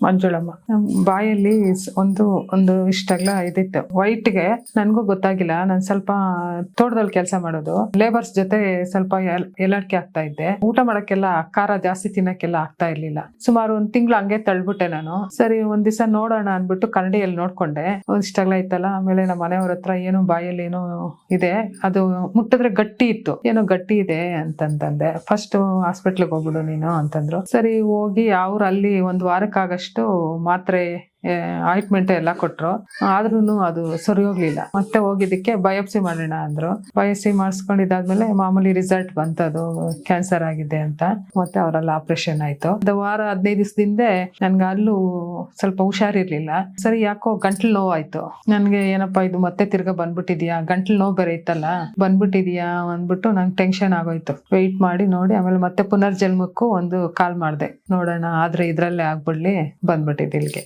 ಮಂಜುಳಮ್ಮ. ಬಾಯಲ್ಲಿ ಒಂದು ಒಂದು ಇಷ್ಟೆಲ್ಲ ಇದಿತ್ತು ವೈಟ್ಗೆ. ನನ್ಗೂ ಗೊತ್ತಾಗಿಲ್ಲ. ನಾನು ಸ್ವಲ್ಪ ತೋಟದಲ್ಲಿ ಕೆಲಸ ಮಾಡೋದು, ಲೇಬರ್ಸ್ ಜೊತೆ ಸ್ವಲ್ಪ ಎಲ್ಲಾಡ್ಕೆ ಆಗ್ತಾ ಇದ್ದೆ. ಊಟ ಮಾಡಕ್ಕೆಲ್ಲ ಖಾರ ಜಾಸ್ತಿ ತಿನ್ನಕ್ಕೆಲ್ಲ ಆಗ್ತಾ ಇರ್ಲಿಲ್ಲ. ಸುಮಾರು 1 ತಿಂಗಳು ಹಂಗೆ ತಳ್ಬಿಟ್ಟೆ ನಾನು. ಸರಿ ಒಂದ್ ದಿವಸ ನೋಡೋಣ ಅನ್ಬಿಟ್ಟು ಕನ್ನಡಿಯಲ್ಲಿ ನೋಡ್ಕೊಂಡೆ, ಇಷ್ಟೆಲ್ಲ ಇತ್ತಲ್ಲ. ಆಮೇಲೆ ನಮ್ಮ ಮನೆಯವ್ರ ಹತ್ರ ಏನೋ ಬಾಯಲ್ಲಿ ಏನೋ ಇದೆ, ಅದು ಮುಟ್ಟಿದ್ರೆ ಗಟ್ಟಿ ಇತ್ತು, ಏನೋ ಗಟ್ಟಿ ಇದೆ ಅಂತಂದೆ. ಫಸ್ಟ್ ಹಾಸ್ಪಿಟ್ಲಿಗೆ ಹೋಗ್ಬಿಡು ನೀನು ಅಂತಂದ್ರು. ಸರಿ ಹೋಗಿ ಅವ್ರು ಅಲ್ಲಿ 1 ವಾರಕ್ಕಾಗಷ್ಟು ಮಾತ್ರೆ ಆಯಿಂಟ್ಮೆಂಟ್ ಎಲ್ಲ ಕೊಟ್ರು. ಆದ್ರೂ ಅದು ಸರಿ ಹೋಗ್ಲಿಲ್ಲ. ಮತ್ತೆ ಹೋಗಿದ್ದಕ್ಕೆ ಬಯೋಪ್ಸಿ ಮಾಡೋಣ ಅಂದ್ರು. ಬಯೋಪ್ಸಿ ಮಾಡಿಸ್ಕೊಂಡಿದ್ದಾದ್ಮೇಲೆ ಮಾಮೂಲಿ ರಿಸಲ್ಟ್ ಬಂತದು ಕ್ಯಾನ್ಸರ್ ಆಗಿದೆ ಅಂತ. ಮತ್ತೆ ಅವರೆಲ್ಲ ಆಪರೇಷನ್ ಆಯ್ತು. ಒಂದು ವಾರ 15 ದಿವಸದಿಂದ ನನ್ಗೆ ಅಲ್ಲೂ ಸ್ವಲ್ಪ ಹುಷಾರಿರ್ಲಿಲ್ಲ. ಸರಿ ಯಾಕೋ ಗಂಟ್ಲು ನೋವು ಆಯ್ತು. ನನ್ಗೆ ಏನಪ್ಪಾ ಇದು ಮತ್ತೆ ತಿರ್ಗಾ ಬಂದ್ಬಿಟ್ಟಿದ್ಯಾ, ಗಂಟ್ಲು ನೋವು ಬೇರೆ ಇತ್ತಲ್ಲ, ಬಂದ್ಬಿಟ್ಟಿದ್ಯಾ ಅಂದ್ಬಿಟ್ಟು ನಂಗೆ ಟೆನ್ಷನ್ ಆಗೋಯ್ತು. ವೆಯ್ಟ್ ಮಾಡಿ ನೋಡಿ ಆಮೇಲೆ ಮತ್ತೆ ಪುನರ್ಜನ್ಮಕ್ಕೂ ಒಂದು ಕಾಲ್ ಮಾಡ್ದೆ, ನೋಡೋಣ ಆದ್ರೆ ಇದ್ರಲ್ಲೇ ಆಗ್ಬಿಡ್ಲಿ ಬಂದ್ಬಿಟ್ಟಿದ್ದು ಇಲ್ಲಿಗೆ.